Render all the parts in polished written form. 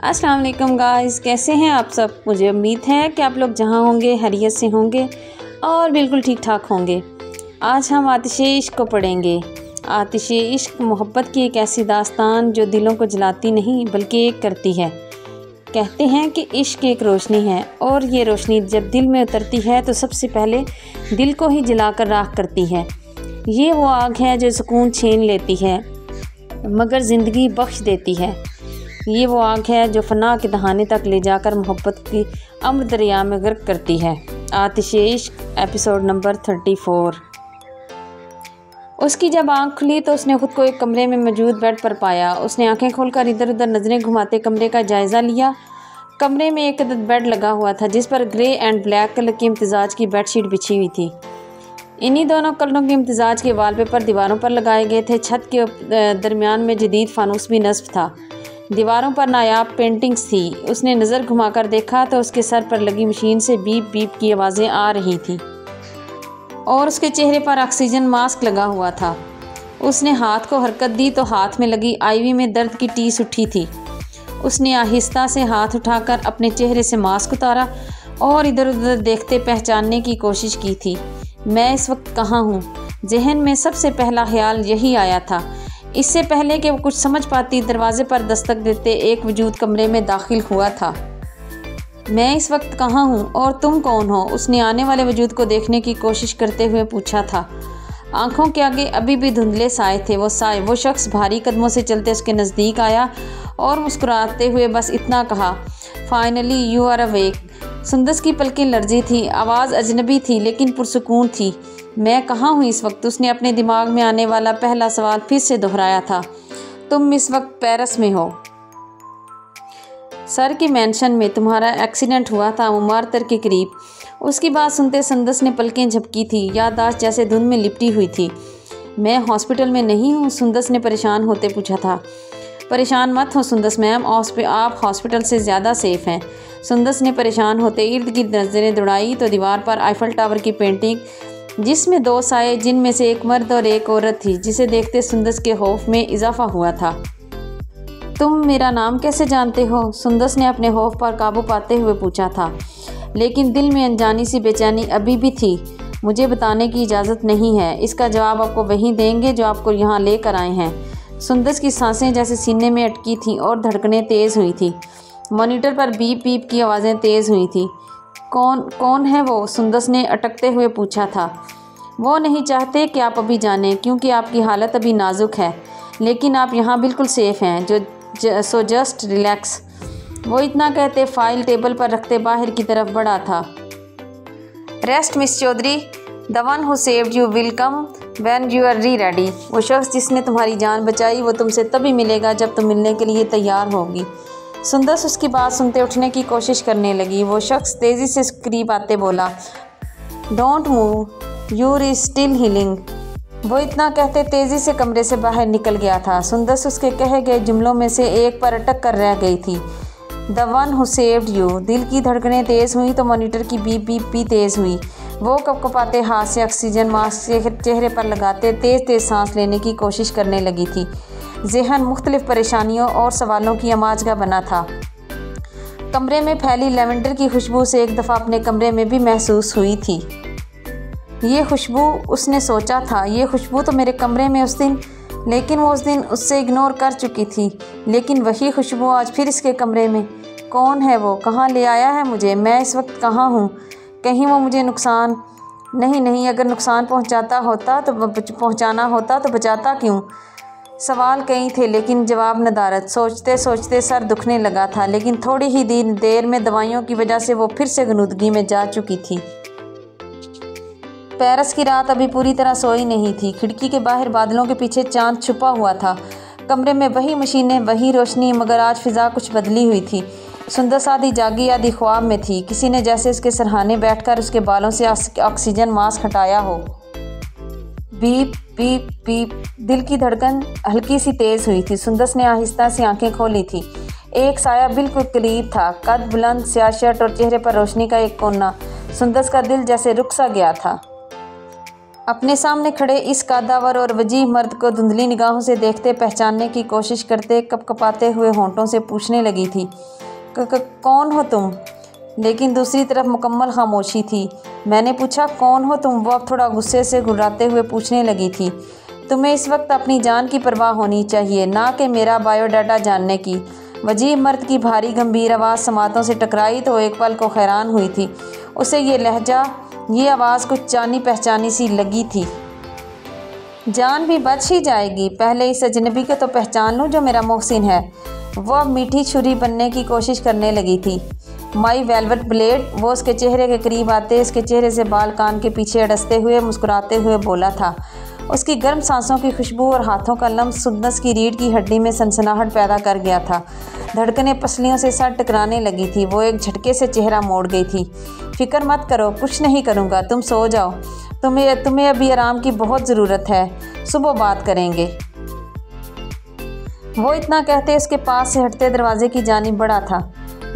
अस्सलाम वालेकुम गाइस, कैसे हैं आप सब। मुझे उम्मीद है कि आप लोग जहां होंगे हैरियत से होंगे और बिल्कुल ठीक ठाक होंगे। आज हम आतिशे इश्क को पढ़ेंगे। आतिशे इश्क मोहब्बत की एक ऐसी दास्तान जो दिलों को जलाती नहीं बल्कि एक करती है। कहते हैं कि इश्क एक रोशनी है और ये रोशनी जब दिल में उतरती है तो सबसे पहले दिल को ही जलाकर राख करती है। ये वो आग है जो सुकून छीन लेती है मगर ज़िंदगी बख्श देती है। ये वो आग है जो फना के दहाने तक ले जाकर मोहब्बत की अम्र दरिया में गर्क करती है। आतिशे इश्क एपिसोड नंबर 34। उसकी जब आंख खुली तो उसने खुद को एक कमरे में मौजूद बेड पर पाया। उसने आंखें खोलकर इधर उधर नज़रें घुमाते कमरे का जायज़ा लिया। कमरे में एक बेड लगा हुआ था जिस पर ग्रे एंड ब्लैक कलर की इम्तिजाज की बेडशीट बिछी हुई थी। इन्हीं दोनों कलरों के इम्तिजाज के वॉलपेपर दीवारों पर लगाए गए थे। छत के दरमियान में जदीद फानूस भी नस्ब था। दीवारों पर नायाब पेंटिंग्स थी। उसने नज़र घुमाकर देखा तो उसके सर पर लगी मशीन से बीप बीप की आवाज़ें आ रही थीं और उसके चेहरे पर ऑक्सीजन मास्क लगा हुआ था। उसने हाथ को हरकत दी तो हाथ में लगी आईवी में दर्द की टीस उठी थी। उसने आहिस्ता से हाथ उठाकर अपने चेहरे से मास्क उतारा और इधर उधर देखते पहचानने की कोशिश की थी। मैं इस वक्त कहाँ हूँ? जहन में सबसे पहला ख्याल यही आया था। इससे पहले कि वो कुछ समझ पाती दरवाजे पर दस्तक देते एक वजूद कमरे में दाखिल हुआ था। मैं इस वक्त कहाँ हूँ और तुम कौन हो? उसने आने वाले वजूद को देखने की कोशिश करते हुए पूछा था। आंखों के आगे अभी भी धुंधले साए थे। वो शख्स भारी कदमों से चलते उसके नज़दीक आया और मुस्कुराते हुए बस इतना कहा, finally you are awake. Sundus की पलकें लर्जी थी। आवाज़ अजनबी थी लेकिन पुरसुकून थी। मैं कहाँ हूँ इस वक्त? उसने अपने दिमाग में आने वाला पहला सवाल फिर से दोहराया था। तुम इस वक्त पेरिस में हो। सर की मैंशन में तुम्हारा एक्सीडेंट हुआ था मुमारतर के करीब। उसकी बात सुनते सुंदस ने पलकें झपकी थी। याददाश्त जैसे धुंध में लिपटी हुई थी। मैं हॉस्पिटल में नहीं हूँ? सुंदस ने परेशान होते पूछा था। परेशान मत हो सुंदस मैम, आप हॉस्पिटल से ज़्यादा सेफ़ हैं। सुंदस ने परेशान होते इर्द गिर्द नज़रें दौड़ाई तो दीवार पर आईफल टावर की पेंटिंग जिसमें दो साए, जिनमें से एक मर्द और एक औरत थी, जिसे देखते सुंदस के खौफ में इजाफा हुआ था। तुम मेरा नाम कैसे जानते हो? सुंदस ने अपने खौफ पर काबू पाते हुए पूछा था, लेकिन दिल में अनजानी सी बेचैनी अभी भी थी। मुझे बताने की इजाज़त नहीं है। इसका जवाब आपको वहीं देंगे जो आपको यहाँ लेकर आए हैं। सुंदस की सांसें जैसे सीने में अटकी थीं और धड़कनें तेज़ हुई थी। मॉनिटर पर बीप बीप की आवाज़ें तेज़ हुई थी। कौन है वो? सुंदस ने अटकते हुए पूछा था। वो नहीं चाहते कि आप अभी जानें क्योंकि आपकी हालत अभी नाजुक है, लेकिन आप यहाँ बिल्कुल सेफ़ हैं। So just relax. वो इतना कहते फाइल टेबल पर रखते बाहर की तरफ बढ़ा था। Rest miss Chaudhary, the one who saved you will come when you are ready. वो शख्स जिसने तुम्हारी जान बचाई वो तुमसे तभी मिलेगा जब तुम मिलने के लिए तैयार होगी। सुंदस उसकी बात सुनते उठने की कोशिश करने लगी। वो शख्स तेज़ी से करीब आते बोला, don't move, your is still healing. वो इतना कहते तेज़ी से कमरे से बाहर निकल गया था। सुंदस उसके कहे गए जुमलों में से एक पर अटक कर रह गई थी, the one who saved you. दिल की धड़कनें तेज़ हुई तो मॉनिटर की बीप बीप भी तेज़ हुई। वो कपकपाते हाथ से ऑक्सीजन मास्क चेहरे पर लगाते तेज़ तेज़ सांस लेने की कोशिश करने लगी थी। ज़हन मुख्तलिफ परेशानियों और सवालों की अमाजगा बना था। कमरे में फैली लेवेंडर की खुशबू से एक दफ़ा अपने कमरे में भी महसूस हुई थी। ये खुशबू, उसने सोचा था, ये खुशबू तो मेरे कमरे में उस दिन, लेकिन वो उस दिन उससे इग्नोर कर चुकी थी। लेकिन वही खुशबू आज फिर इसके कमरे में। कौन है वो? कहाँ ले आया है मुझे? मैं इस वक्त कहाँ हूँ? कहीं वो मुझे नुकसान नहीं, अगर नुकसान पहुँचाना होता तो बचाता क्यों? सवाल कई थे लेकिन जवाब नदारद। सोचते सोचते सर दुखने लगा था, लेकिन थोड़ी ही देर में दवाइयों की वजह से वो फिर से गनुदगी में जा चुकी थी। पेरिस की रात अभी पूरी तरह सोई नहीं थी। खिड़की के बाहर बादलों के पीछे चांद छुपा हुआ था। कमरे में वही मशीनें, वही रोशनी, मगर आज फिज़ा कुछ बदली हुई थी। सुंदस आधी जागी आधी ख्वाब में थी। किसी ने जैसे उसके सरहाने बैठकर उसके बालों से ऑक्सीजन मास्क हटाया हो। Beep beep beep. दिल की धड़कन हल्की सी तेज़ हुई थी। सुंदस ने आहिस्ता से आंखें खोली थी। एक साया बिल्कुल करीब था, कद बुलंद, स्याह शर्ट और चेहरे पर रोशनी का एक कोना। सुंदस का दिल जैसे रुक सा गया था। अपने सामने खड़े इस कद्दावर और वजीह मर्द को धुंधली निगाहों से देखते, पहचानने की कोशिश करते, कपकपाते हुए होंठों से पूछने लगी थी, कौन हो तुम? लेकिन दूसरी तरफ मुकम्मल खामोशी थी। मैंने पूछा, कौन हो तुम? वो अब थोड़ा गुस्से से घुर्राते हुए पूछने लगी थी, तुम्हें इस वक्त अपनी जान की परवाह होनी चाहिए, ना कि मेरा बायोडाटा जानने की। वजीह मर्द की भारी गंभीर आवाज़ समातों से टकराई तो एक पल को हैरान हुई थी। उसे ये लहजा, ये आवाज़ कुछ जानी पहचानी सी लगी थी। जान भी बच ही जाएगी, पहले इस अजनबी को तो पहचान लूँ जो मेरा मोहसिन है। वो अब मीठी छुरी बनने की कोशिश करने लगी थी। माई वेलवेट ब्लेड, वो उसके चेहरे के करीब आते उसके चेहरे से बाल कान के पीछे अड़सते हुए मुस्कुराते हुए बोला था। उसकी गर्म सांसों की खुशबू और हाथों का लम्स सुंदस की रीढ़ की हड्डी में सनसनाहट पैदा कर गया था। धड़कनें पसलियों से सर टकराने लगी थी। वो एक झटके से चेहरा मोड़ गई थी। फिक्र मत करो, कुछ नहीं करूँगा, तुम सो जाओ, तुम्हें अभी आराम की बहुत ज़रूरत है, सुबह बात करेंगे। वो इतना कहते उसके पास से हटते दरवाजे की जानिब बढ़ा था।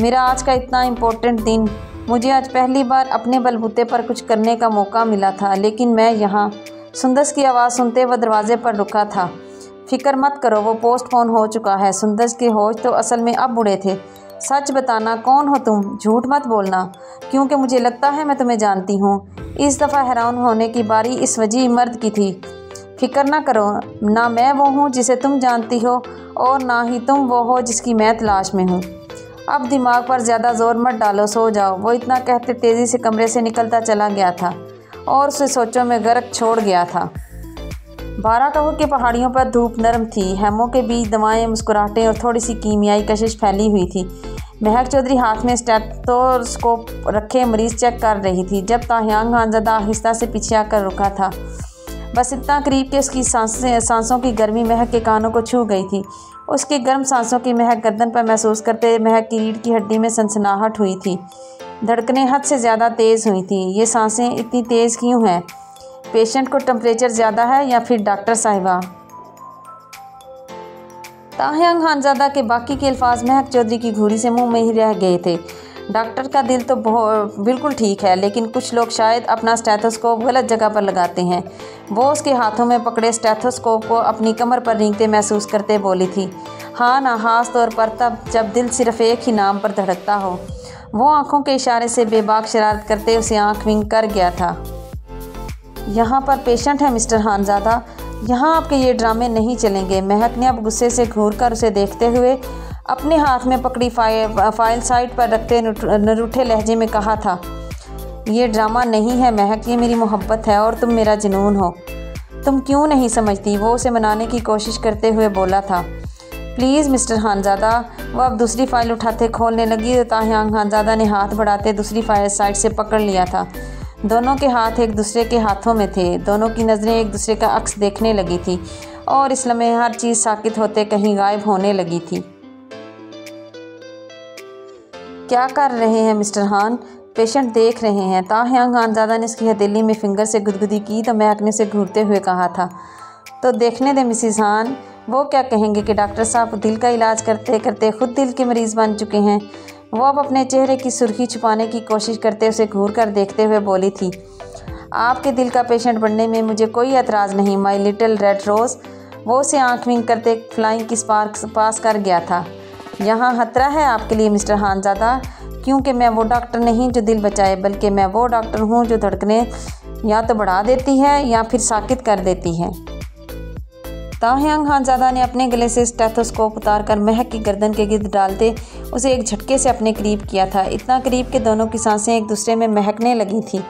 मेरा आज का इतना इम्पोर्टेंट दिन, मुझे आज पहली बार अपने बलबूते पर कुछ करने का मौका मिला था, लेकिन मैं यहाँ। सुंदस की आवाज़ सुनते वह दरवाजे पर रुका था। फिक्र मत करो, वो पोस्टपोन हो चुका है। सुंदस के होश तो असल में अब बुढ़े थे। सच बताना, कौन हो तुम? झूठ मत बोलना, क्योंकि मुझे लगता है मैं तुम्हें जानती हूँ। इस दफ़ा हैरान होने की बारी इस वजीह मर्द की थी। फिक्र ना करो, ना मैं वो हूँ जिसे तुम जानती हो और ना ही तुम वो हो जिसकी मैं तलाश में हूँ। अब दिमाग पर ज़्यादा ज़ोर मत डालो, सो जाओ। वो इतना कहते तेज़ी से कमरे से निकलता चला गया था और उसे सोचों में गर्क छोड़ गया था। 12 कहू की पहाड़ियों पर धूप नरम थी। हेमों के बीच दवाएं, मुस्कुराहटें और थोड़ी सी कीमियाई कशिश फैली हुई थी। महक चौधरी हाथ में स्टेथोस्कोप रखे मरीज़ चेक कर रही थी जब ताहियांग खानज़ादा आहिस्ता से पीछे आकर रुका था। बस इतना करीब कि उसकी सांसों की गर्मी महक के कानों को छू गई थी। उसकी गर्म सांसों की महक गर्दन पर महसूस करते महक की रीढ़ की हड्डी में सनसनाहट हुई थी। धड़कनें हद से ज़्यादा तेज़ हुई थीं। ये सांसें इतनी तेज़ क्यों हैं? पेशेंट को टेम्परेचर ज़्यादा है या फिर डॉक्टर साहिबा? ताहियांग खानज़ादा के बाकी के अल्फाज महक चौधरी की घूरी से मुंह में ही रह गए थे। डॉक्टर का दिल तो बिल्कुल ठीक है, लेकिन कुछ लोग शायद अपना स्टेथोस्कोप गलत जगह पर लगाते हैं। वो उसके हाथों में पकड़े स्टेथोस्कोप को अपनी कमर पर रेंगते महसूस करते बोली थी। हाँ ना, खास तौर पर तब जब दिल सिर्फ एक ही नाम पर धड़कता हो। वो आंखों के इशारे से बेबाक शरारत करते उसे आंख विंग कर गया था। यहाँ पर पेशेंट है मिस्टर खानज़ादा, यहाँ आपके ये ड्रामे नहीं चलेंगे। महक ने अब गुस्से से घूर कर उसे देखते हुए अपने हाथ में पकड़ी फाइल साइड पर रखते नरूठे लहजे में कहा था, ये ड्रामा नहीं है महक, ये मेरी मोहब्बत है और तुम मेरा जुनून हो। तुम क्यों नहीं समझती? वो उसे मनाने की कोशिश करते हुए बोला था। Please mister Khanzada. वो अब दूसरी फाइल उठाते खोलने लगी तो ताहियांग खानज़ादा ने हाथ बढ़ाते दूसरी फाइल साइड से पकड़ लिया था। दोनों के हाथ एक दूसरे के हाथों में थे। दोनों की नज़रें एक दूसरे का अक्स देखने लगी थी और इस लम्हे हर चीज़ साकित होते कहीं गायब होने लगी थी। क्या कर रहे हैं मिस्टर खान? पेशेंट देख रहे हैं। ताहियांग खानज़ादा ने उसकी हथेली में फिंगर से गुदगुदी की तो महक ने उसे घूरते हुए कहा था, तो देखने दे मिसिस खान, वो क्या कहेंगे कि डॉक्टर साहब दिल का इलाज करते करते खुद दिल के मरीज़ बन चुके हैं। वो अब अपने चेहरे की सुर्खी छुपाने की कोशिश करते उसे घूर कर देखते हुए बोली थी, आपके दिल का पेशेंट बनने में मुझे कोई एतराज़ नहीं, माई लिटिल रेड रोज़। वो उसे आँख विंग करते फ्लाइंग की स्पार्क पास कर गया था। यहाँ खतरा है आपके लिए मिस्टर खानज़ादा, क्योंकि मैं वो डॉक्टर नहीं जो दिल बचाए, बल्कि मैं वो डॉक्टर हूँ जो धड़कनें या तो बढ़ा देती है या फिर साकित कर देती है। ताहियांग खानज़ादा ने अपने गले से स्टेथोस्कोप उतारकर महक की गर्दन के गिर्द डालते उसे एक झटके से अपने करीब किया था। इतना करीब कि दोनों की सांसें एक दूसरे में महकने लगी थी।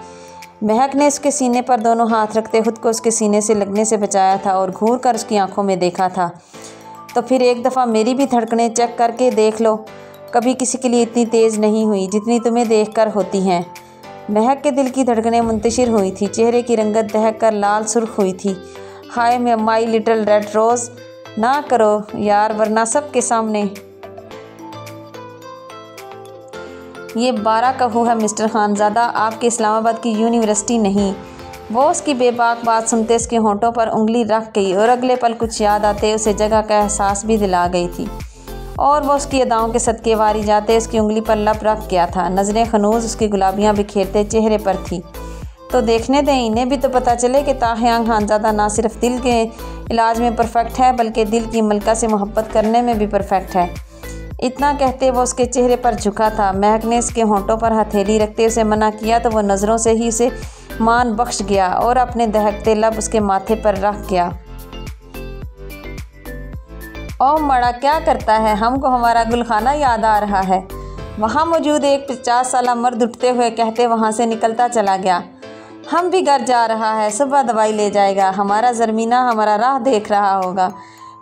महक ने उसके सीने पर दोनों हाथ रखते खुद को उसके सीने से लगने से बचाया था और घूर कर उसकी आंखों में देखा था। तो फिर एक दफ़ा मेरी भी धड़कनें चेक करके देख लो, कभी किसी के लिए इतनी तेज़ नहीं हुई जितनी तुम्हें देखकर होती हैं। महक के दिल की धड़कनें मुंतशिर हुई थी, चेहरे की रंगत दहक कर लाल सुर्ख हुई थी। हाय माई लिटिल रेड रोज़, ना करो यार, वरना सब के सामने। ये 12 कहू है मिस्टर खानज़ादा, आपके इस्लामाबाद की यूनिवर्सिटी नहीं। वो उसकी बेबाक बात सुनते उसके होंठों पर उंगली रख गई और अगले पल कुछ याद आते उसे जगह का एहसास भी दिला गई थी और वो उसकी अदाओं के सदके वारी जाते उसकी उंगली पर लब रख गया था। नज़रें खनूज उसकी गुलाबियाँ बिखेरते चेहरे पर थी। तो देखने दें, इन्हें भी तो पता चले कि ताहयान खानज़ादा ना सिर्फ दिल के इलाज में परफेक्ट है बल्कि दिल की मलका से मोहब्बत करने में भी परफेक्ट है। इतना कहते वो उसके चेहरे पर झुका था। महक ने उसके होंठों पर हथेली रखते उसे मना किया तो वो नज़रों से ही उसे मान बख्श गया और अपने दहकते लब उसके माथे पर रख गया। ओ मड़ा, क्या करता है? हमको हमारा गुलखाना याद आ रहा है। वहाँ मौजूद एक 50 साला मर्द उठते हुए कहते वहाँ से निकलता चला गया। हम भी घर जा रहा है, सुबह दवाई ले जाएगा। हमारा ज़रमीना हमारा राह देख रहा होगा।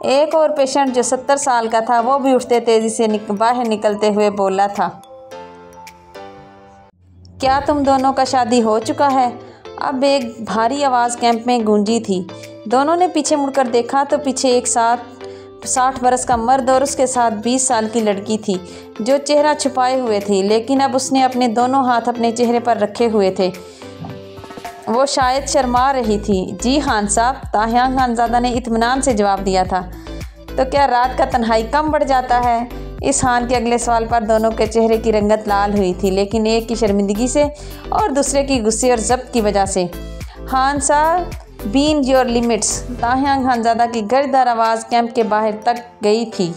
एक और पेशेंट जो 70 साल का था वो भी उठते तेज़ी से बाहर निकलते हुए बोला था, क्या तुम दोनों का शादी हो चुका है? अब एक भारी आवाज़ कैंप में गूंजी थी। दोनों ने पीछे मुड़कर देखा तो पीछे एक 60 बरस का मर्द और उसके साथ 20 साल की लड़की थी जो चेहरा छुपाए हुए थी, लेकिन अब उसने अपने दोनों हाथ अपने चेहरे पर रखे हुए थे। वो शायद शर्मा रही थी। जी खान साहब, ताहयान खानज़ादा ने इत्मीनान से जवाब दिया था। तो क्या रात का तन्हाई कम बढ़ जाता है? इस खान के अगले सवाल पर दोनों के चेहरे की रंगत लाल हुई थी, लेकिन एक की शर्मिंदगी से और दूसरे की गुस्से और ज़ब्त की वजह से। खान साहब, बीन योर लिमिट्स। ताहयान खानज़ादा की गर्जदार आवाज़ कैंप के बाहर तक गई थी।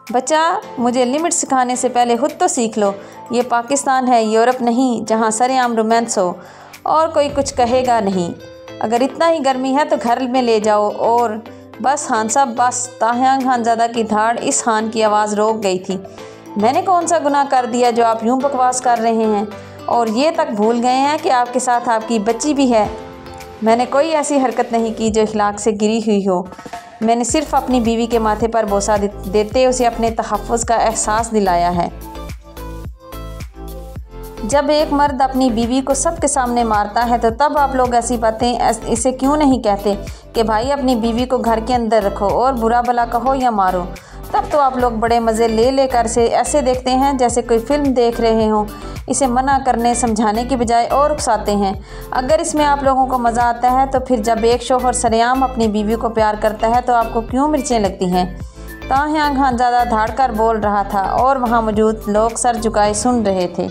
बच्चा, मुझे लिमिट सिखाने से पहले खुद तो सीख लो। ये पाकिस्तान है, यूरोप नहीं, जहाँ सरेआम रोमांस हो और कोई कुछ कहेगा नहीं। अगर इतना ही गर्मी है तो घर में ले जाओ। और बस खान साहब, बस। ताहयान खानज़ादा की धाड़ इस खान की आवाज़ रोक गई थी। मैंने कौन सा गुनाह कर दिया जो आप यूँ बकवास कर रहे हैं और ये तक भूल गए हैं कि आपके साथ आपकी बच्ची भी है? मैंने कोई ऐसी हरकत नहीं की जो इखलाक से गिरी हुई हो। मैंने सिर्फ अपनी बीवी के माथे पर बोसा देते उसे अपने तहफ़्फ़ुज़ का एहसास दिलाया है। जब एक मर्द अपनी बीवी को सबके सामने मारता है तो तब आप लोग ऐसी बातें इसे क्यों नहीं कहते कि भाई अपनी बीवी को घर के अंदर रखो और बुरा भला कहो या मारो। तब तो आप लोग बड़े मज़े ले कर से ऐसे देखते हैं जैसे कोई फ़िल्म देख रहे हों। इसे मना करने समझाने की बजाय और उकसाते हैं। अगर इसमें आप लोगों को मज़ा आता है तो फिर जब एक शौहर सरेआम अपनी बीवी को प्यार करता है तो आपको क्यों मिर्चें लगती हैं? ताहयान खानज़ादा धाड़कर बोल रहा था और वहाँ मौजूद लोग सर झुकाए सुन रहे थे।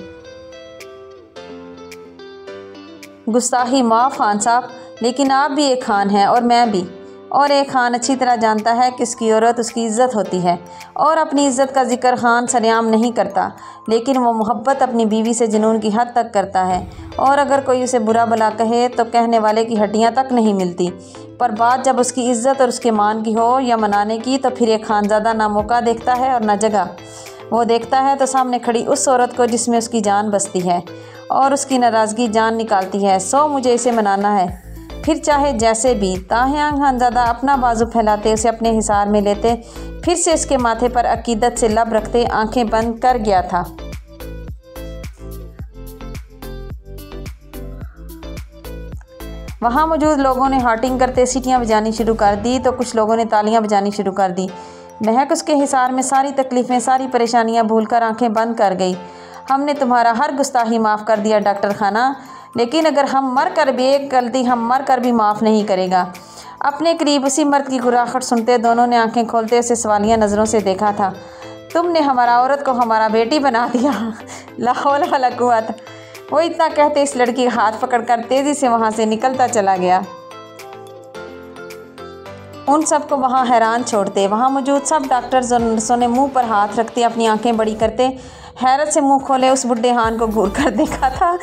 गुस्ताखी माफ़ खान साहब, लेकिन आप भी एक खान हैं और मैं भी। और एक खान अच्छी तरह जानता है कि उसकी औरत उसकी इज़्ज़त होती है और अपनी इज़्ज़त का जिक्र खान सरेआम नहीं करता, लेकिन वो मोहब्बत अपनी बीवी से जुनून की हद तक करता है। और अगर कोई उसे बुरा भला कहे तो कहने वाले की हड्डियां तक नहीं मिलती। पर बात जब उसकी इज़्ज़त और उसके मान की हो या मनाने की, तो फिर एक खानज़ादा ना मौका देखता है और ना जगह। वो देखता है तो सामने खड़ी उस औरत को जिसमें उसकी जान बसती है और उसकी नाराज़गी जान निकालती है। सो मुझे इसे मनाना है, फिर चाहे जैसे भी। ताहयान खानज़ादा अपना बाजू फैलाते उसे अपने हिसार में लेते, फिर से उसके माथे पर अकीदत से लब रखते आंखें बंद कर गया था। वहाँ मौजूद लोगों ने हार्टिंग करते सीटियाँ बजानी शुरू कर दी तो कुछ लोगों ने तालियाँ बजानी शुरू कर दी। महक उसके हिसार में सारी तकलीफ़ें, सारी परेशानियाँ भूलकर आंखें बंद कर गई। हमने तुम्हारा हर गुस्ताखी माफ़ कर दिया डॉक्टर खाना, लेकिन अगर हम मर कर भी एक गलती हम मर कर भी माफ़ नहीं करेगा। अपने करीब उसी मर्द की गुराखट सुनते दोनों ने आंखें खोलते उसे सवालिया नज़रों से देखा था। तुमने हमारा औरत को हमारा बेटी बना दिया। ला हौला वला कुव्वत। वो इतना कहते इस लड़की का हाथ पकड़कर तेज़ी से वहाँ से निकलता चला गया। उन सबको वहाँ हैरान छोड़ते। वहाँ मौजूद सब डॉक्टर्स और नर्सों ने मुंह पर हाथ रखते अपनी आंखें बड़ी करते हैरत से मुंह खोले उस बुढ़े हान को घूर कर देखा था।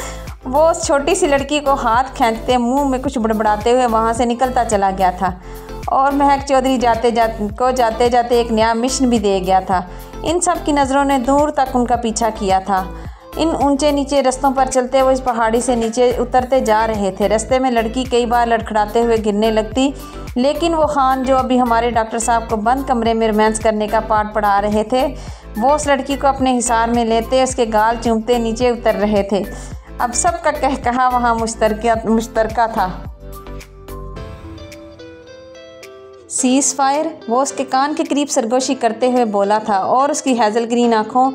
वो उस छोटी सी लड़की को हाथ खींचते मुंह में कुछ बड़बड़ाते हुए वहाँ से निकलता चला गया था। और महक चौधरी जाते जाते एक नया मिशन भी दे गया था। इन सब की नज़रों ने दूर तक उनका पीछा किया था। इन ऊंचे नीचे रास्तों पर चलते वो इस पहाड़ी से नीचे उतरते जा रहे थे। रास्ते में लड़की कई बार लड़खड़ाते हुए गिरने लगती, लेकिन वो खान जो अभी हमारे डॉक्टर साहब को बंद कमरे में रोमांस करने का पाठ पढ़ा रहे थे, वो उस लड़की को अपने हिसार में लेते उसके गाल चूमते नीचे उतर रहे थे। अब सबका कहा वहाँ मुश्तरका था। सीज़ फायर, वो उसके कान के करीब सरगोशी करते हुए बोला था और उसकी हैज़ल ग्रीन आँखों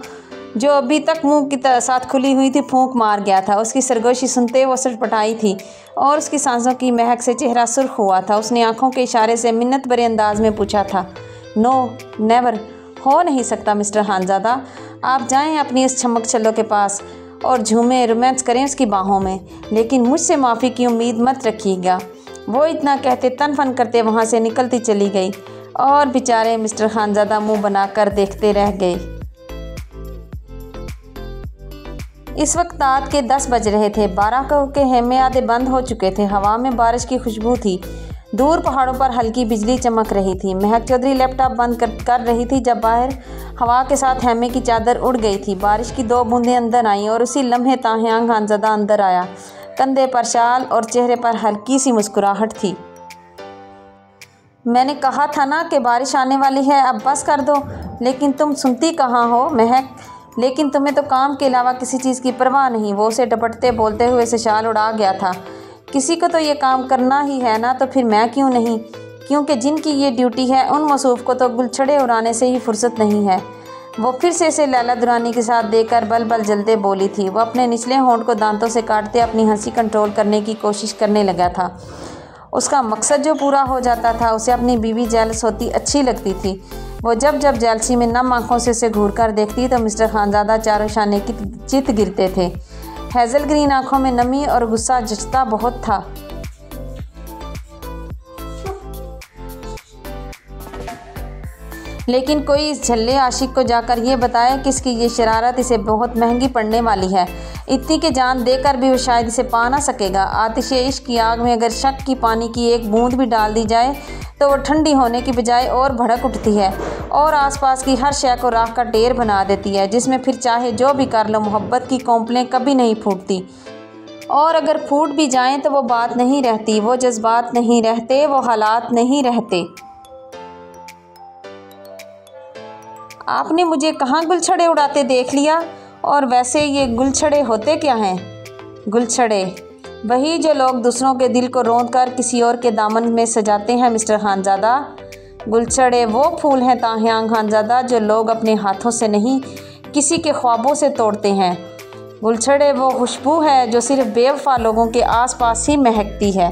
जो अभी तक मुंह की साथ खुली हुई थी फूंक मार गया था। उसकी सरगोशी सुनते वो सटपटाई थी और उसकी सांसों की महक से चेहरा सुर्ख हुआ था। उसने आंखों के इशारे से मिन्नत भरे अंदाज में पूछा था, नो नेवर। हो नहीं सकता मिस्टर खानज़ादा, आप जाएं अपनी इस छमक छल्लो के पास और झूमें, रोमांस करें उसकी बाहों में, लेकिन मुझसे माफ़ी की उम्मीद मत रखिएगा। वो इतना कहते तन फन करते वहाँ से निकलती चली गई और बेचारे मिस्टर खानज़ादा मुंह बनाकर देखते रह गए। इस वक्त रात के 10 बज रहे थे। 12 के हेमे आधे बंद हो चुके थे। हवा में बारिश की खुशबू थी। दूर पहाड़ों पर हल्की बिजली चमक रही थी। महक चौधरी लैपटॉप बंद कर रही थी जब बाहर हवा के साथ हेमे की चादर उड़ गई थी। बारिश की 2 बूंदें अंदर आईं और उसी लम्हे ताहियां खानज़ादा अंदर आया। कंधे पर शाल और चेहरे पर हल्की सी मुस्कुराहट थी। मैंने कहा था ना कि बारिश आने वाली है, अब बस कर दो। लेकिन तुम सुनती कहाँ हो महक? लेकिन तुम्हें तो काम के अलावा किसी चीज़ की परवाह नहीं। वो उसे डपटते बोलते हुए से शाल उड़ा गया था। किसी को तो ये काम करना ही है ना, तो फिर मैं क्यों नहीं? क्योंकि जिनकी ये ड्यूटी है उन मसूफ़ को तो गुलछड़े उड़ाने से ही फुर्सत नहीं है। वो फिर से इसे लैला दुरानी के साथ देकर बल बल जलते बोली थी। वो अपने निचले होंठ को दांतों से काटते अपनी हंसी कंट्रोल करने की कोशिश करने लगा था। उसका मकसद जो पूरा हो जाता था, उसे अपनी बीवी जेलस होती अच्छी लगती थी। वो जब जब जेलसी में नम आँखों से उसे घूर कर देखती तो मिस्टर खानज़ादा चारों शाने की चित गिरते थे। हेज़ल ग्रीन आँखों में नमी और गुस्सा जचता बहुत था। लेकिन कोई इस झल्ले आशिक को जाकर ये बताए कि इसकी ये शरारत इसे बहुत महंगी पड़ने वाली है। इतनी की जान देकर भी वो शायद इसे पा ना सकेगा। आतिश इश्क की आग में अगर शक की पानी की एक बूंद भी डाल दी जाए तो वो ठंडी होने की बजाय और भड़क उठती है और आसपास की हर शय को राख का ढेर बना देती है, जिसमें फिर चाहे जो भी कर लो मोहब्बत की कौंपलें कभी नहीं फूटती। और अगर फूट भी जाएं तो वो बात नहीं रहती, वो जज्बात नहीं रहते, वो हालात नहीं रहते। आपने मुझे कहाँ गुलछड़े उड़ाते देख लिया? और वैसे ये गुलछड़े होते क्या हैं? गुलछड़े वही जो लोग दूसरों के दिल को रौंद कर किसी और के दामन में सजाते हैं मिस्टर खानज़ादा। गुलछड़े वो फूल हैं ताहियां खानज़ादा जो लोग अपने हाथों से नहीं किसी के ख्वाबों से तोड़ते हैं। गुलछड़े वो खुशबू है जो सिर्फ बेवफा लोगों के आसपास ही महकती है।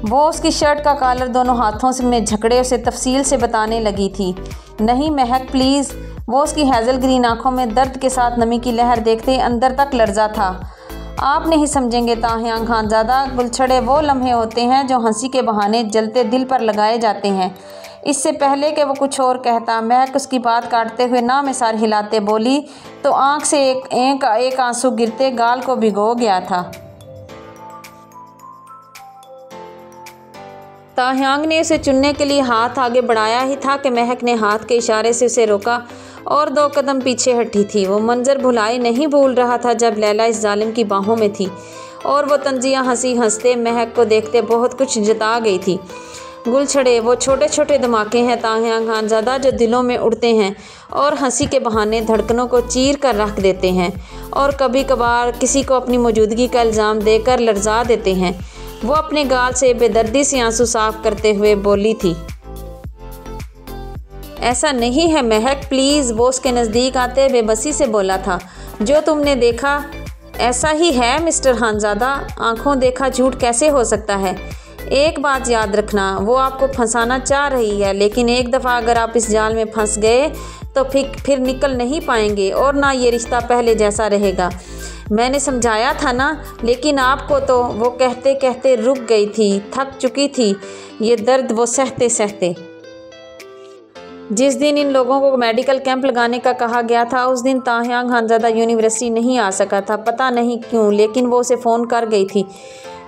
वो उसकी शर्ट का कॉलर दोनों हाथों में झकड़े उसे तफसील से बताने लगी थी। नहीं महक प्लीज़। वो उसकी हेज़ल ग्रीन आँखों में दर्द के साथ नमी की लहर देखते अंदर तक लर्जा था। आप नहीं समझेंगे ताहियां खानज़ादा, गुलछड़े वो लम्हे होते हैं जो हंसी के बहाने जलते दिल पर लगाए जाते हैं। इससे पहले कि वो कुछ और कहता, महक उसकी बात काटते हुए ना में सार हिलाते बोली तो आँख से एक आंसू गिरते गाल को भिगो गया था। ताहियांग ने उसे चुनने के लिए हाथ आगे बढ़ाया ही था कि महक ने हाथ के इशारे से उसे रोका और 2 कदम पीछे हटी थी। वो मंजर भुलाए नहीं भूल रहा था जब लैला इस जालिम की बाहों में थी और वो तंजिया हंसते महक को देखते बहुत कुछ जता गई थी। गुलछड़े वो छोटे छोटे धमाके हैं ताहियां खानज़ादा जो दिलों में उड़ते हैं और हंसी के बहाने धड़कनों को चीर कर रख देते हैं और कभी कभार किसी को अपनी मौजूदगी का इल्ज़ाम देकर लर्जा देते हैं। वो अपने गाल से बेदर्दी से आंसू साफ करते हुए बोली थी, ऐसा नहीं है महक प्लीज़। वो उसके नज़दीक आते बेबसी से बोला था, जो तुमने देखा ऐसा ही है मिस्टर खानज़ादा। आंखों देखा झूठ कैसे हो सकता है? एक बात याद रखना, वो आपको फंसाना चाह रही है, लेकिन एक दफ़ा अगर आप इस जाल में फंस गए तो फिर निकल नहीं पाएंगे और ना ये रिश्ता पहले जैसा रहेगा। मैंने समझाया था ना, लेकिन आपको तो। वो कहते कहते रुक गई थी, थक चुकी थी ये दर्द वो सहते सहते। जिस दिन इन लोगों को मेडिकल कैंप लगाने का कहा गया था उस दिन ताहियां खानज़ादा यूनिवर्सिटी नहीं आ सका था। पता नहीं क्यों, लेकिन वो उसे फ़ोन कर गई थी।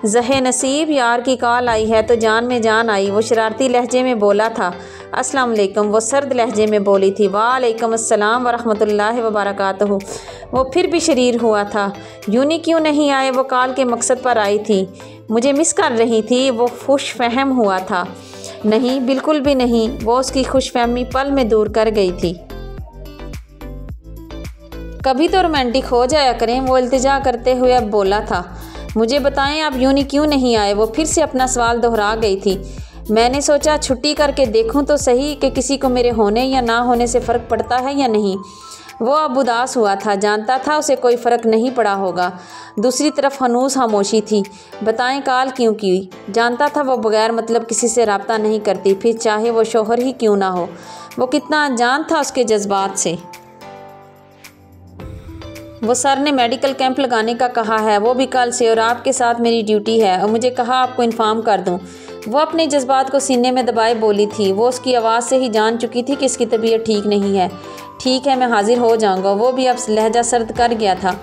ज़हे नसीब यार की कॉल आई है तो जान में जान आई। वो शरारती लहजे में बोला था अस्सलाम वालेकुम। वो सर्द लहजे में बोली थी वालेकुम अस्सलाम वरहमतुल्लाहि वबरकातुहू। वो फिर भी शरीर हुआ था। यूनी क्यों नहीं आए? वो कॉल के मकसद पर आई थी, मुझे मिस कर रही थी। वो खुश फहम हुआ था। नहीं, बिल्कुल भी नहीं। वो उसकी खुशफहमी पल में दूर कर गई थी। कभी तो रोमांटिक हो जाया करें। वो इल्तिजा करते हुए अब बोला था, मुझे बताएं आप यूनी क्यों नहीं आए? वो फिर से अपना सवाल दोहरा गई थी। मैंने सोचा छुट्टी करके देखूं तो सही कि किसी को मेरे होने या ना होने से फ़र्क पड़ता है या नहीं। वो अब उदास हुआ था, जानता था उसे कोई फ़र्क नहीं पड़ा होगा। दूसरी तरफ हनूस खामोशी थी। बताएं कॉल क्यों की? जानता था वो बगैर मतलब किसी से रब्ता नहीं करती, फिर चाहे वो शोहर ही क्यों ना हो। वो कितना अनजान था उसके जज्बात से। वो सर ने मेडिकल कैंप लगाने का कहा है, वो भी कल से, और आपके साथ मेरी ड्यूटी है और मुझे कहा आपको इन्फॉर्म कर दूं। वो अपने जज्बात को सीने में दबाए बोली थी। वो उसकी आवाज़ से ही जान चुकी थी कि इसकी तबीयत ठीक नहीं है। ठीक है, मैं हाजिर हो जाऊंगा। वो भी अब लहजा सर्द कर गया था।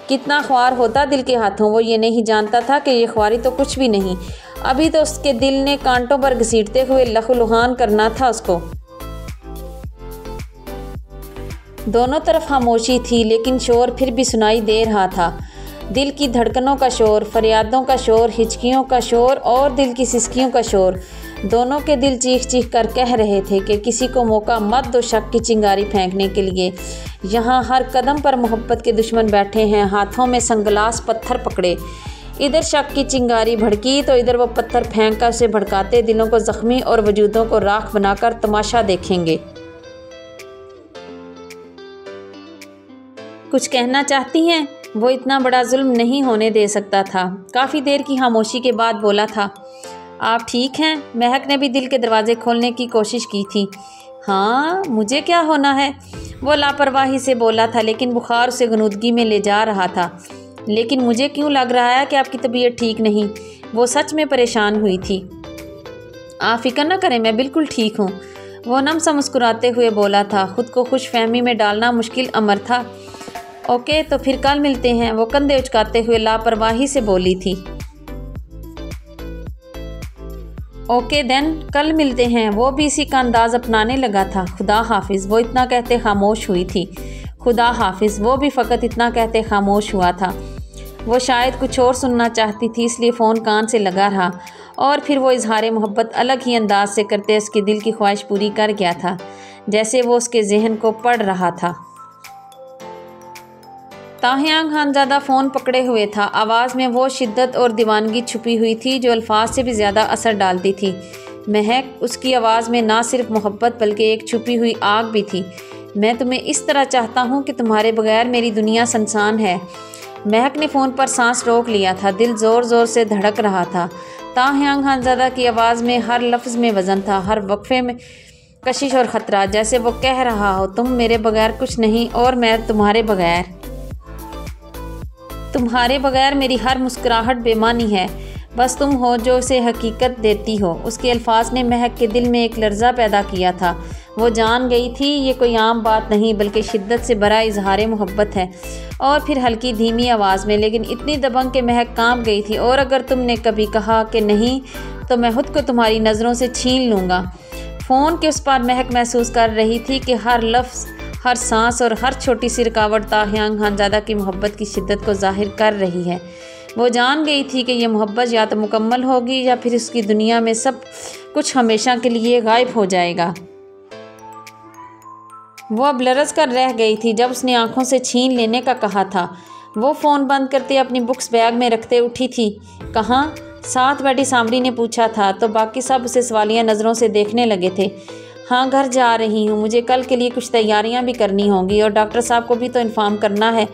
कितना ख्वार होता दिल के हाथों। वो ये नहीं जानता था कि ये ख्वारी तो कुछ भी नहीं, अभी तो उसके दिल ने कांटों पर घसीटते हुए लहूलुहान करना था उसको। दोनों तरफ खामोशी थी, लेकिन शोर फिर भी सुनाई दे रहा था। दिल की धड़कनों का शोर, फरियादों का शोर, हिचकियों का शोर और दिल की सिसकियों का शोर। दोनों के दिल चीख चीख कर कह रहे थे कि किसी को मौका मत दो शक की चिंगारी फेंकने के लिए। यहाँ हर कदम पर मोहब्बत के दुश्मन बैठे हैं, हाथों में संगलास पत्थर पकड़े। इधर शक की चिंगारी भड़की तो इधर वो पत्थर फेंक कर उसे भड़काते दिलों को जख्मी और वजूदों को राख बनाकर तमाशा देखेंगे। कुछ कहना चाहती हैं? वो इतना बड़ा जुल्म नहीं होने दे सकता था। काफ़ी देर की खामोशी के बाद बोला था, आप ठीक हैं? महक ने भी दिल के दरवाजे खोलने की कोशिश की थी। हाँ, मुझे क्या होना है? वो लापरवाही से बोला था, लेकिन बुखार उसे गनुदगी में ले जा रहा था। लेकिन मुझे क्यों लग रहा है कि आपकी तबीयत ठीक नहीं? वो सच में परेशान हुई थी। आप फिक्र न करें, मैं बिल्कुल ठीक हूँ। वो नम सा मुस्कुराते हुए बोला था। खुद को खुश फहमी में डालना मुश्किल अमर था। ओके, तो फिर कल मिलते हैं, वो कंधे उचकाते हुए लापरवाही से बोली थी। ओके देन, कल मिलते हैं। वो भी इसी का अंदाज अपनाने लगा था। खुदा हाफिज़, वो इतना कहते खामोश हुई थी। खुदा हाफिज़, वो भी फ़कत इतना कहते खामोश हुआ था। वो शायद कुछ और सुनना चाहती थी, इसलिए फ़ोन कान से लगा रहा और फिर वो इजहार मोहब्बत अलग ही अंदाज से करते उसके दिल की ख्वाहिश पूरी कर गया था, जैसे वो उसके जहन को पढ़ रहा था। ताहियां खानज़ादा फ़ोन पकड़े हुए था। आवाज़ में वो शिद्दत और दीवानगी छुपी हुई थी जो अल्फाज से भी ज़्यादा असर डालती थी। महक, उसकी आवाज़ में ना सिर्फ मोहब्बत बल्कि एक छुपी हुई आग भी थी। मैं तुम्हें इस तरह चाहता हूँ कि तुम्हारे बगैर मेरी दुनिया सुनसान है। महक ने फ़ोन पर सांस रोक लिया था। दिल ज़ोर ज़ोर से धड़क रहा था। ताहियां खानज़ादा की आवाज़ में हर लफ्ज़ में वज़न था, हर वक्फे में कशिश और ख़तरा, जैसे वो कह रहा हो, तुम मेरे बगैर कुछ नहीं और मैं तुम्हारे बगैर मेरी हर मुस्कुराहट बेमानी है। बस तुम हो जो उसे हकीकत देती हो। उसके अल्फाज ने महक के दिल में एक लर्जा पैदा किया था। वो जान गई थी ये कोई आम बात नहीं बल्कि शिद्दत से भरा इजहार मोहब्बत है। और फिर हल्की धीमी आवाज़ में, लेकिन इतनी दबंग के महक कांप गई थी। और अगर तुमने कभी कहा कि नहीं तो मैं खुद को तुम्हारी नज़रों से छीन लूँगा। फ़ोन के उस पार महक महसूस कर रही थी कि हर लफ्ज़, हर सांस और हर छोटी सी रुकावट ताहियां खानज़ादा की मोहब्बत की शिद्दत को जाहिर कर रही है। वो जान गई थी कि यह मोहब्बत या तो मुकम्मल होगी या फिर उसकी दुनिया में सब कुछ हमेशा के लिए गायब हो जाएगा। वो अब लरज़ कर रह गई थी जब उसने आंखों से छीन लेने का कहा था। वो फ़ोन बंद करते अपनी बुक्स बैग में रखते उठी थी। कहाँ? साथ बैठी सामरी ने पूछा था तो बाकी सब उसे सवालिया नज़रों से देखने लगे थे। हाँ, घर जा रही हूँ, मुझे कल के लिए कुछ तैयारियाँ भी करनी होंगी और डॉक्टर साहब को भी तो इन्फॉर्म करना है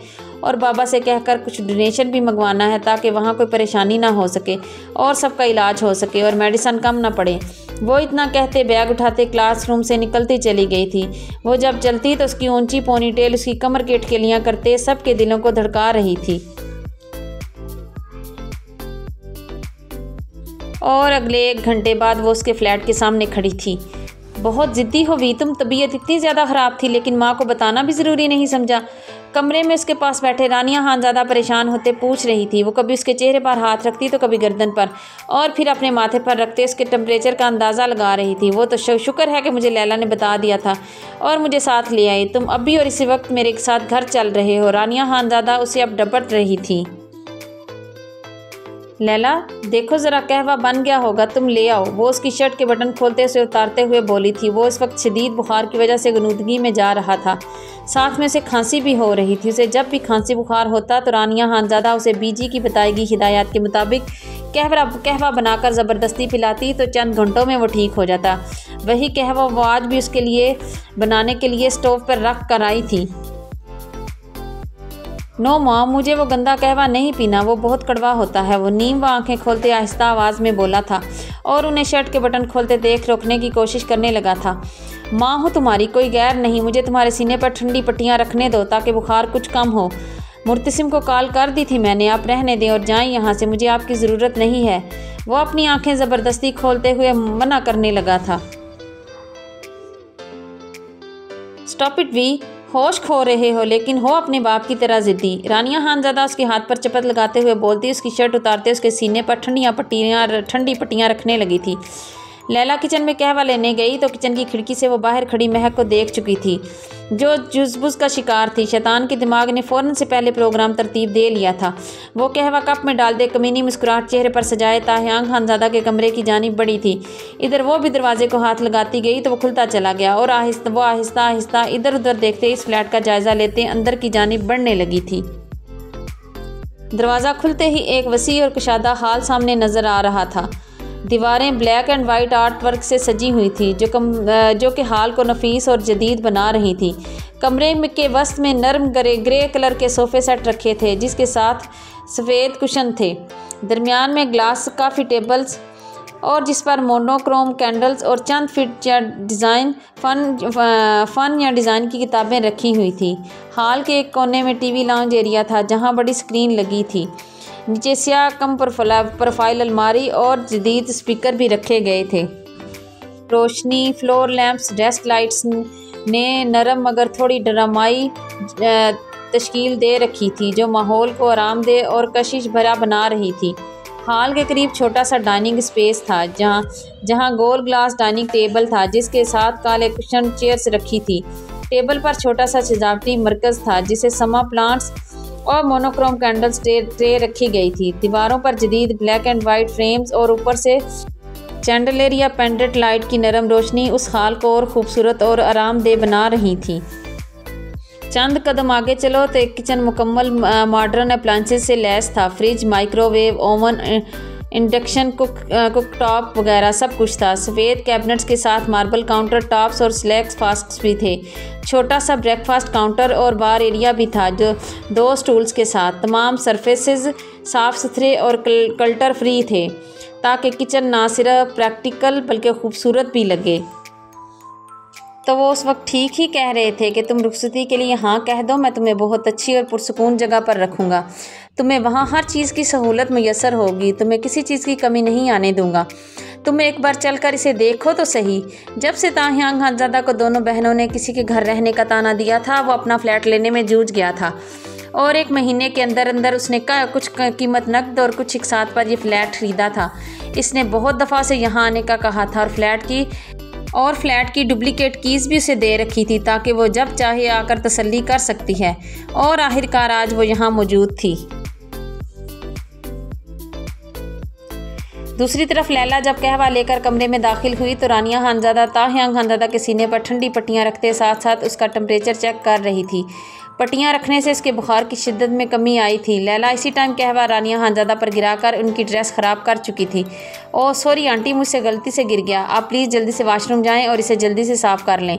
और बाबा से कहकर कुछ डोनेशन भी मंगवाना है ताकि वहाँ कोई परेशानी ना हो सके और सबका इलाज हो सके और मेडिसिन कम ना पड़े। वो इतना कहते बैग उठाते क्लासरूम से निकलती चली गई थी। वो जब चलती तो उसकी ऊंची पोनीटेल उसकी कमर की अटकेलियाँ करते सबके दिलों को धड़का रही थी। और अगले 1 घंटे बाद वो उसके फ्लैट के सामने खड़ी थी। बहुत ज़िद्दी हो वी तुम, तबीयत इतनी ज़्यादा ख़राब थी लेकिन माँ को बताना भी ज़रूरी नहीं समझा। कमरे में उसके पास बैठे रानिया खानज़ादा परेशान होते पूछ रही थी। वो कभी उसके चेहरे पर हाथ रखती तो कभी गर्दन पर और फिर अपने माथे पर रखते उसके टेम्परेचर का अंदाज़ा लगा रही थी। वो तो शुक्र है कि मुझे लैला ने बता दिया था और मुझे साथ ले आई। तुम अब भी और इसी वक्त मेरे साथ घर चल रहे हो। रानिया खानज़ादा उसे अब डपट रही थी। लैला देखो ज़रा, कहवा बन गया होगा, तुम ले आओ। वो उसकी शर्ट के बटन खोलते उसे उतारते हुए बोली थी। वो इस वक्त शदीद बुखार की वजह से गनुदगी में जा रहा था, साथ में उसे खांसी भी हो रही थी। उसे जब भी खांसी बुखार होता तो रानिया खानज़ादा उसे बीजी की बताई गई हिदायत के मुताबिक कहवा बनाकर ज़बरदस्ती पिलाती तो चंद घंटों में वो ठीक हो जाता। वही कहवा वो आज भी उसके लिए बनाने के लिए स्टोव पर रख कर आई थी। नो मॉम, मुझे वो गंदा कहवा नहीं पीना, वो बहुत कड़वा होता है। वो नीम व आंखें खोलते आहिस्ता आवाज़ में बोला था और उन्हें शर्ट के बटन खोलते देख रोकने की कोशिश करने लगा था। माँ हो तुम्हारी, कोई गैर नहीं। मुझे तुम्हारे सीने पर ठंडी पट्टियाँ रखने दो ताकि बुखार कुछ कम हो। मुर्तसिम को कॉल कर दी थी मैंने, आप रहने दें और जाएं यहाँ से, मुझे आपकी ज़रूरत नहीं है। वो अपनी आंखें ज़बरदस्ती खोलते हुए मना करने लगा था। स्टॉप इट वी, होश खो रहे हो, लेकिन हो अपने बाप की तरह ज़िद्दी। रानिया खानज़ादा उसके हाथ पर चपत लगाते हुए बोलती, उसकी शर्ट उतारते उसके सीने पर ठंडी पट्टियाँ रखने लगी थी। लैला किचन में कहवा लेने गई तो किचन की खिड़की से वो बाहर खड़ी महक को देख चुकी थी, जो जुज़बुज़ का शिकार थी। शैतान के दिमाग ने फ़ौरन से पहले प्रोग्राम तरतीब दे लिया था। वो कहवा कप में डाल दे कमीनी मुस्कुराहट चेहरे पर सजाए ताहियांग खानज़ादा के कमरे की जानिब बढ़ी थी। इधर वो भी दरवाजे को हाथ लगाती गई तो वो खुलता चला गया और आहिस्ता आहिस्ता इधर उधर देखते इस फ्लैट का जायज़ा लेते अंदर की जानिब बढ़ने लगी थी। दरवाज़ा खुलते ही एक वसी और कुशादा हाल सामने नज़र आ रहा था। दीवारें black and white art work से सजी हुई थी जो कि हाल को नफीस और जदीद बना रही थी। कमरे के वस्त में नरम ग्रे कलर के सोफ़े सेट रखे थे जिसके साथ सफ़ेद कुशन थे। दरमियान में ग्लास काफ़ी टेबल्स और जिस पर मोनोक्रोम कैंडल्स और चंद फिट या फ़न या डिज़ाइन की किताबें रखी हुई थी। हाल के एक कोने में टीवी लाउंज एरिया था जहां बड़ी स्क्रीन लगी थी। नीचे स्याह कम प्रोफाइल अलमारी और जदीद स्पीकर भी रखे गए थे। रोशनी, फ्लोर लैंप्स, डेस्क लाइट्स ने नरम मगर थोड़ी ड्रामाई तश्कील दे रखी थी जो माहौल को आरामदेह और कशिश भरा बना रही थी। हाल के करीब छोटा सा डाइनिंग स्पेस था जहां गोल ग्लास डाइनिंग टेबल था जिसके साथ काले कुशन चेयर्स रखी थी। टेबल पर छोटा सा सजावटी मरकज़ था जिसे समा प्लांट्स और मोनोक्रोम कैंडल्स ट्रे रखी गई थी। दीवारों पर जदीद ब्लैक एंड वाइट फ्रेम्स और ऊपर से चैंडलियर या पेंडेंट लाइट की नरम रोशनी उस हाल को और खूबसूरत और आरामदेह बना रही थी। चंद कदम आगे चलो तो एक किचन मुकम्मल मॉडर्न अप्लायंसेस से लैस था। Fridge, microwave, oven, induction cooktop वगैरह सब कुछ था। सफ़ेद कैबिनेट्स के साथ मार्बल काउंटर टॉप्स और स्लैक्स फास्क्स भी थे। छोटा सा ब्रेकफास्ट काउंटर और बार एरिया भी था जो 2 स्टूल्स के साथ। तमाम सरफेसेस साफ़ सुथरे और क्लटर फ्री थे ताकि किचन ना सिर्फ प्रैक्टिकल बल्कि खूबसूरत भी लगे। तो वो उस वक्त ठीक ही कह रहे थे कि तुम रुखसती के लिए हाँ कह दो, मैं तुम्हें बहुत अच्छी और पुरसुकून जगह पर रखूँगा। तुम्हें वहाँ हर चीज़ की सहूलत मुयस्सर होगी, तुम्हें किसी चीज़ की कमी नहीं आने दूँगा। तुम एक बार चलकर इसे देखो तो सही। जब से ताहियांग खानज़ादा को दोनों बहनों ने किसी के घर रहने का ताना दिया था वो अपना फ्लैट लेने में जूझ गया था और 1 महीने के अंदर अंदर उसने कुछ कीमत नकद और कुछ एक साथ पर ये फ्लैट ख़रीदा था। इसने बहुत दफ़ा से यहाँ आने का कहा था और फ्लैट की डुप्लीकेट कीज़ भी उसे दे रखी थी ताकि वो जब चाहे आकर तसल्ली कर सकती है और आखिरकार आज वो यहाँ मौजूद थी। दूसरी तरफ लैला जब कहवा लेकर कमरे में दाखिल हुई तो रानिया खानज़ादा ताहियांग खानज़ादा के सीने पर ठंडी पट्टियाँ रखते साथ साथ उसका टेम्परेचर चेक कर रही थी। पट्टियाँ रखने से इसके बुखार की शिद्दत में कमी आई थी। लैला इसी टाइम कहवा रानिया खानज़ादा पर गिराकर उनकी ड्रेस ख़राब कर चुकी थी। ओह सॉरी आंटी, मुझसे गलती से गिर गया। आप प्लीज़ जल्दी से वाशरूम जाएं और इसे जल्दी से साफ़ कर लें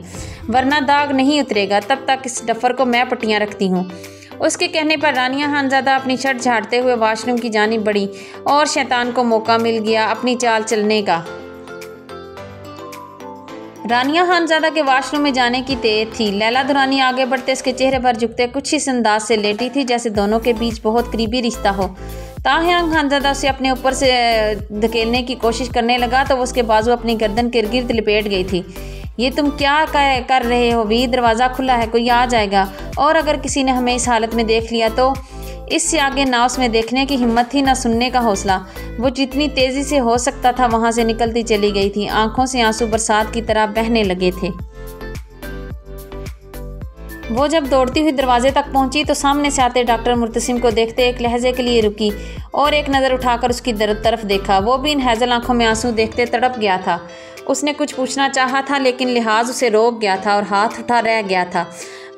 वरना दाग नहीं उतरेगा। तब तक इस डफ़र को मैं पट्टियाँ रखती हूँ। उसके कहने पर रानिया खानज़ादा अपनी शर्ट झाड़ते हुए वाशरूम की जानिब बढ़ी और शैतान को मौका मिल गया अपनी चाल चलने का। रानिया खानज़ादा के वाशरूम में जाने की देर थी। लैला दुरानी आगे बढ़ते इसके चेहरे पर झुकते कुछ इस अंदाज से लेटी थी जैसे दोनों के बीच बहुत करीबी रिश्ता हो। ताहियांग खानज़ादा उसे अपने ऊपर से धकेलने की कोशिश करने लगा तो वो उसके बाजू अपनी गर्दन के गिर्द लिपेट गई थी। ये तुम क्या कर रहे हो वी? दरवाज़ा खुला है, कोई आ जाएगा और अगर किसी ने हमें इस हालत में देख लिया तो। इससे आगे ना उसमें देखने की हिम्मत थी ना सुनने का हौसला। वो जितनी तेज़ी से हो सकता था वहाँ से निकलती चली गई थी। आंखों से आंसू बरसात की तरह बहने लगे थे। वो जब दौड़ती हुई दरवाजे तक पहुंची तो सामने से आते डॉक्टर मुर्तसिम को देखते एक लहजे के लिए रुकी और एक नज़र उठाकर उसकी तरफ देखा। वो भी इन हैज़ल आंखों में आंसू देखते तड़प गया था। उसने कुछ पूछना चाहा था लेकिन लिहाज उसे रोक गया था और हाथ उठा रह गया था।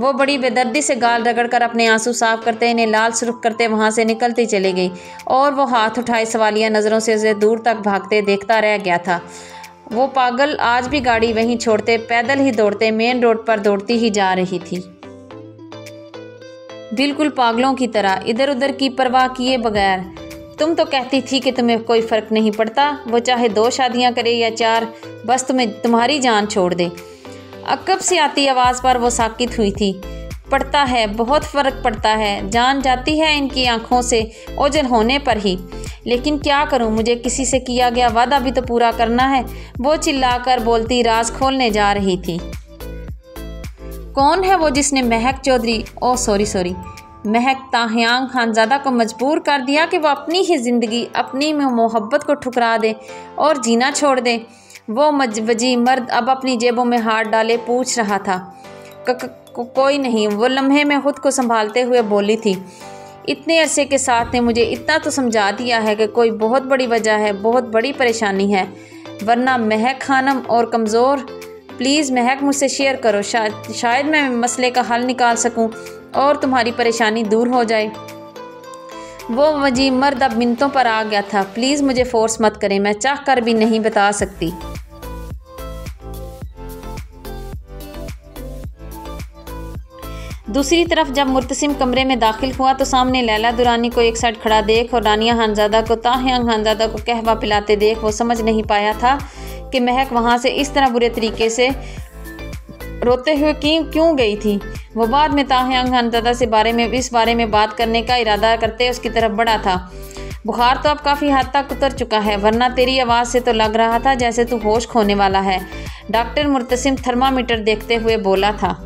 वो बड़ी बेदर्दी से गाल रगड़कर अपने आंसू साफ करते इन्हें लाल सुर्ख करते वहाँ से निकलती चली गई और वो हाथ उठाए सवालिया नज़रों से उसे दूर तक भागते देखता रह गया था। वो पागल आज भी गाड़ी वहीं छोड़ते पैदल ही दौड़ते मेन रोड पर दौड़ती ही जा रही थी। बिल्कुल पागलों की तरह, इधर उधर की परवाह किए बगैर। तुम तो कहती थी कि तुम्हें कोई फ़र्क नहीं पड़ता, वो चाहे 2 शादियां करे या 4, बस तुम्हारी जान छोड़ दे। अकब से आती आवाज़ पर वो साकित हुई थी। पड़ता है, बहुत फ़र्क पड़ता है, जान जाती है इनकी आंखों से ओझल होने पर ही। लेकिन क्या करूं, मुझे किसी से किया गया वादा भी तो पूरा करना है। वो चिल्लाकर बोलती राज खोलने जा रही थी। कौन है वो जिसने महक चौधरी, ओ सॉरी महक ताहयांग खानज़ादा को मजबूर कर दिया कि वो अपनी ही ज़िंदगी, अपनी मोहब्बत को ठुकरा दे और जीना छोड़ दे। वो वजी मर्द अब अपनी जेबों में हाथ डाले पूछ रहा था। कोई नहीं, वो लम्हे में खुद को संभालते हुए बोली थी। इतने अरसे के साथ ने मुझे इतना तो समझा दिया है कि कोई बहुत बड़ी वजह है, बहुत बड़ी परेशानी है, वरना महक खानम और कमज़ोर। प्लीज़ महक, मुझसे शेयर करो, शायद मैं मसले का हल निकाल सकूं और तुम्हारी परेशानी दूर हो जाए। वो वजी मर्द अब मिनटों पर आ गया था। प्लीज़ मुझे फोर्स मत करें, मैं चाह कर भी नहीं बता सकती। दूसरी तरफ जब मुर्तसिम कमरे में दाखिल हुआ तो सामने लैला दुरानी को एक साइड खड़ा देख और रानिया खानज़ादा को ताहयांग खानज़ादा को कहवा पिलाते देख वो समझ नहीं पाया था कि महक वहाँ से इस तरह बुरे तरीके से रोते हुए क्यों गई थी। वो बाद में ताहयांग खानज़ादा इस बारे में बात करने का इरादा करते उसकी तरफ बढ़ा था। बुखार तो अब काफ़ी हद तक उतर चुका है, वरना तेरी आवाज़ से तो लग रहा था जैसे तू होश खोने वाला है। डॉक्टर मुर्तसिम थर्मामीटर देखते हुए बोला था।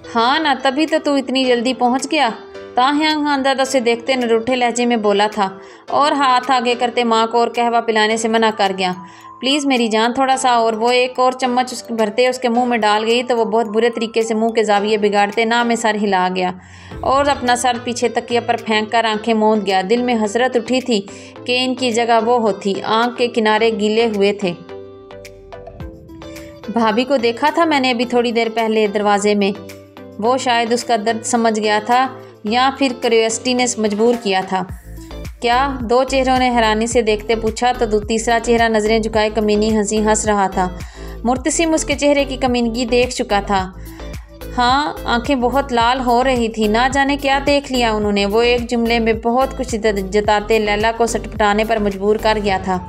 हाँ ना, तभी तो तू इतनी जल्दी पहुंच गया, ताहयांग खानज़ादा से देखते न रूठे लहजे में बोला था और हाथ आगे करते माँ को और कहवा पिलाने से मना कर गया। प्लीज़ मेरी जान, थोड़ा सा और। वो एक और चम्मच भरते उसके मुंह में डाल गई तो वो बहुत बुरे तरीके से मुंह के जाविये बिगाड़ते ना में सर हिला गया और अपना सर पीछे तकिया पर फेंक कर आंखें मूंद गया। दिल में हसरत उठी थी कि इनकी जगह वो होती। आँख के किनारे गीले हुए थे। भाभी को देखा था मैंने अभी थोड़ी देर पहले दरवाजे में। वो शायद उसका दर्द समझ गया था या फिर क्यूरियोसिटी ने मजबूर किया था। क्या? 2 चेहरों ने हैरानी से देखते पूछा तो तीसरा चेहरा नज़रें झुकाए कमीनी हंसी हंस रहा था। मुर्तसिम उसके चेहरे की कमीनगी देख चुका था। हाँ, आंखें बहुत लाल हो रही थी। ना जाने क्या देख लिया उन्होंने। वो एक जुमले में बहुत कुछ जताते लैला को सटपटाने पर मजबूर कर गया था।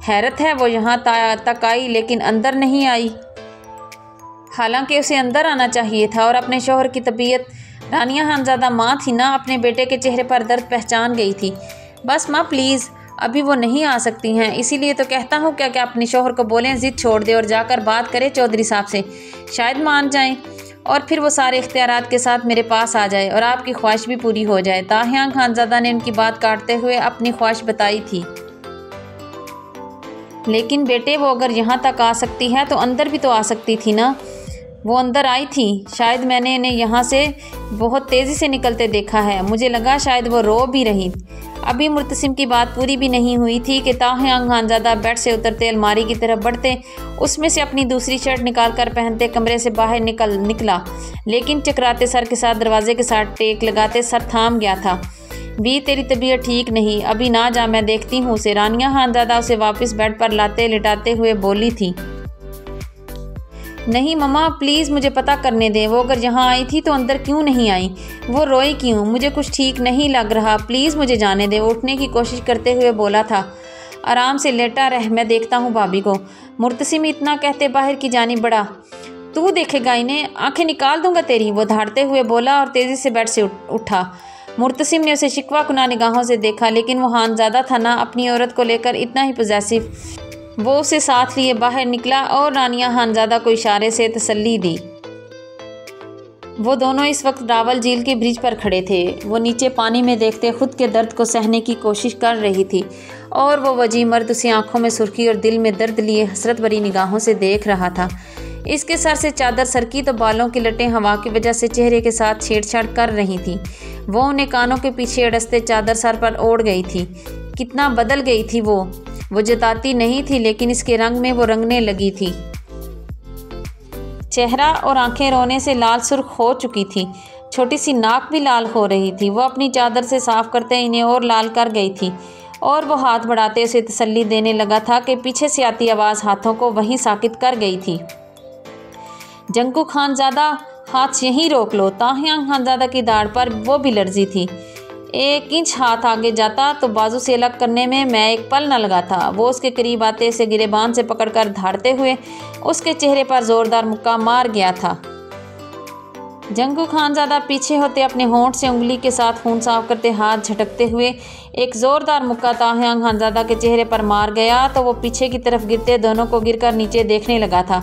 हैरत है, वो यहाँ तक आई लेकिन अंदर नहीं आई। हालांकि उसे अंदर आना चाहिए था और अपने शौहर की तबीयत। रानिया खानज़ादा माँ थी ना, अपने बेटे के चेहरे पर दर्द पहचान गई थी। बस माँ प्लीज़, अभी वो नहीं आ सकती हैं, इसीलिए तो कहता हूँ क्या अपने शौहर को बोलें ज़िद छोड़ दे और जाकर बात करे चौधरी साहब से, शायद मान जाएं और फिर वो सारे इख्तियारात के साथ मेरे पास आ जाए और आपकी ख्वाहिश भी पूरी हो जाए। ताहयांग खानज़ादा ने उनकी बात काटते हुए अपनी ख्वाहिश बताई थी। लेकिन बेटे, वो अगर यहाँ तक आ सकती है तो अंदर भी तो आ सकती थी ना। वो अंदर आई थी, शायद मैंने इन्हें यहाँ से बहुत तेज़ी से निकलते देखा है। मुझे लगा शायद वो रो भी रही। अभी मुर्तसिम की बात पूरी भी नहीं हुई थी कि ताहयांग खानज़ादा बेड से उतरते अलमारी की तरफ बढ़ते, उसमें से अपनी दूसरी शर्ट निकालकर पहनते कमरे से बाहर निकला, लेकिन चकराते सर के साथ दरवाजे के साथ टेक लगाते सर थाम गया था। भी तेरी तबीयत ठीक नहीं, अभी ना जा, मैं देखती हूँ उसे। रानिया खानज़ादा उसे वापस बेड पर लिटाते हुए बोली थी। नहीं मम्मा, प्लीज़ मुझे पता करने दें, वो अगर यहाँ आई थी तो अंदर क्यों नहीं आई? वो रोई क्यों? मुझे कुछ ठीक नहीं लग रहा, प्लीज़ मुझे जाने दें। उठने की कोशिश करते हुए बोला था। आराम से लेटा रह, मैं देखता हूँ भाभी को। मुर्तसिम इतना कहते बाहर की जानी बढ़ा। तू देखेगा इन्हें, आंखें निकाल दूंगा तेरी, वो धाड़ते हुए बोला और तेज़ी से बेड से उठा। मुर्तसिम ने उसे शिकवा कुना निगाहों से देखा, लेकिन वो खानज़ादा था ना, अपनी औरत को लेकर इतना ही पॉजेसिव। वो उसे साथ लिए बाहर निकला और रानिया खानज़ादा को इशारे से तसल्ली दी। वो दोनों इस वक्त रावल झील के ब्रिज पर खड़े थे। वो नीचे पानी में देखते खुद के दर्द को सहने की कोशिश कर रही थी और वो वजी मर्द उसे आंखों में सुर्खी और दिल में दर्द लिए हसरत भरी निगाहों से देख रहा था। इसके सर से चादर सरकी तो बालों की लटें हवा की वजह से चेहरे के साथ छेड़छाड़ कर रही थी। वो उन्हें कानों के पीछे अड़सते चादर सर पर ओढ़ गई थी। कितना बदल गई थी वो जताती नहीं थी, लेकिन इसके रंग में वो रंगने लगी थी। चेहरा और आंखें रोने से लाल सुर्ख हो चुकी थी, छोटी सी नाक भी लाल हो रही थी। वो अपनी चादर से साफ करते इन्हें और लाल कर गई थी और वो हाथ बढ़ाते उसे तसल्ली देने लगा था कि पीछे से आती आवाज़ हाथों को वहीं साकित कर गई थी। जंकू खानज़ादा, हाथ यहीं रोक लो। ताहियां खानज़ादा की दाढ़ पर वो भी लर्जी थी। 1 इंच हाथ आगे जाता तो बाजू से अलग करने में मैं एक पल न लगाता। वो उसके करीब आते उसे गिरेबान से पकड़कर धाड़ते हुए उसके चेहरे पर ज़ोरदार मुक्का मार गया था। जंगू खानज़ादा पीछे होते अपने होंठ से उंगली के साथ खून साफ करते हाथ झटकते हुए एक ज़ोरदार मुक्का ताहियां खानज़ादा के चेहरे पर मार गया तो वो पीछे की तरफ गिरते दोनों को गिरकर नीचे देखने लगा था।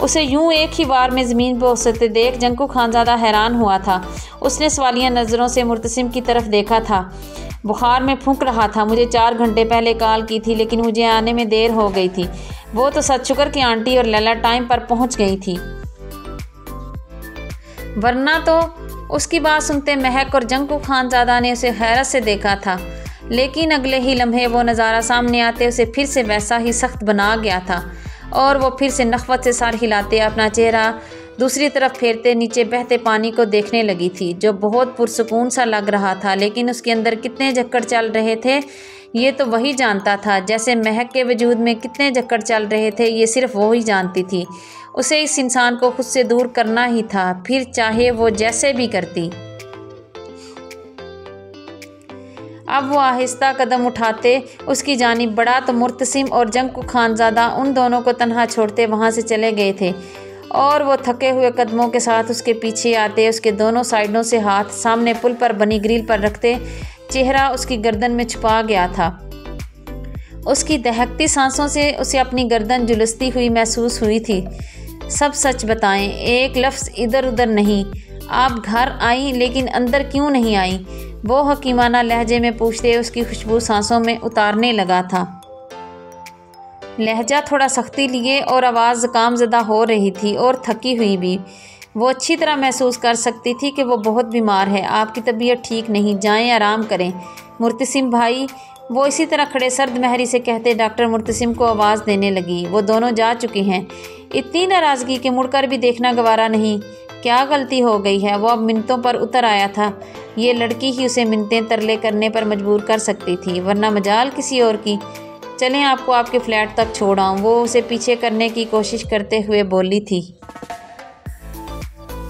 उसे यूं एक ही बार में ज़मीन पर उतरते देख जंगू खानज़ादा हैरान हुआ था। उसने सवालिया नज़रों से मुर्तसिम की तरफ देखा था। बुखार में फूंक रहा था। मुझे 4 घंटे पहले कॉल की थी लेकिन मुझे आने में देर हो गई थी। वो तो सच शुक्र कि आंटी और लैला टाइम पर पहुंच गई थी, वरना तो। उसकी बात सुनते महक और जंगू खानज़ादा ने उसे हैरत से देखा था, लेकिन अगले ही लम्हे वो नज़ारा सामने आते उसे फिर से वैसा ही सख्त बना गया था और वो फिर से नखवत से सर हिलाते अपना चेहरा दूसरी तरफ फेरते नीचे बहते पानी को देखने लगी थी, जो बहुत पुरसुकून सा लग रहा था। लेकिन उसके अंदर कितने झक्कड़ चल रहे थे ये तो वही जानता था। जैसे महक के वजूद में कितने झक्कड़ चल रहे थे ये सिर्फ वो ही जानती थी। उसे इस इंसान को खुद से दूर करना ही था, फिर चाहे वो जैसे भी करती। अब वो आहिस्ता कदम उठाते उसकी जानिब बढ़ा तो मुर्तसिम और जंगू खानज़ादा उन दोनों को तन्हा छोड़ते वहाँ से चले गए थे और वो थके हुए कदमों के साथ उसके पीछे आते उसके दोनों साइडों से हाथ सामने पुल पर बनी ग्रिल पर रखते चेहरा उसकी गर्दन में छुपा गया था। उसकी दहकती सांसों से उसे अपनी गर्दन झुलसती हुई महसूस हुई थी। सब सच बताएं, एक लफ्ज़ इधर उधर नहीं। आप घर आई लेकिन अंदर क्यों नहीं आई? वो हकीमाना लहजे में पूछते उसकी खुशबू सांसों में उतारने लगा था। लहजा थोड़ा सख्ती लिए और आवाज़ ज़ुकामज़दा हो रही थी और थकी हुई भी। वो अच्छी तरह महसूस कर सकती थी कि वो बहुत बीमार है। आपकी तबीयत ठीक नहीं, जाएं आराम करें। मुर्तसिम भाई, वो इसी तरह खड़े सर्द महरी से कहते डॉक्टर मुर्तसिम को आवाज़ देने लगी। वो दोनों जा चुके हैं। इतनी नाराज़गी कि मुड़कर भी देखना गवारा नहीं। क्या गलती हो गई है? वो अब मिन्नतों पर उतर आया था। ये लड़की ही उसे मिन्नतें तरले करने पर मजबूर कर सकती थी, वरना मजाल किसी और की। चलें आपको आपके फ्लैट तक छोड़ आऊँ, वो उसे पीछे करने की कोशिश करते हुए बोली थी।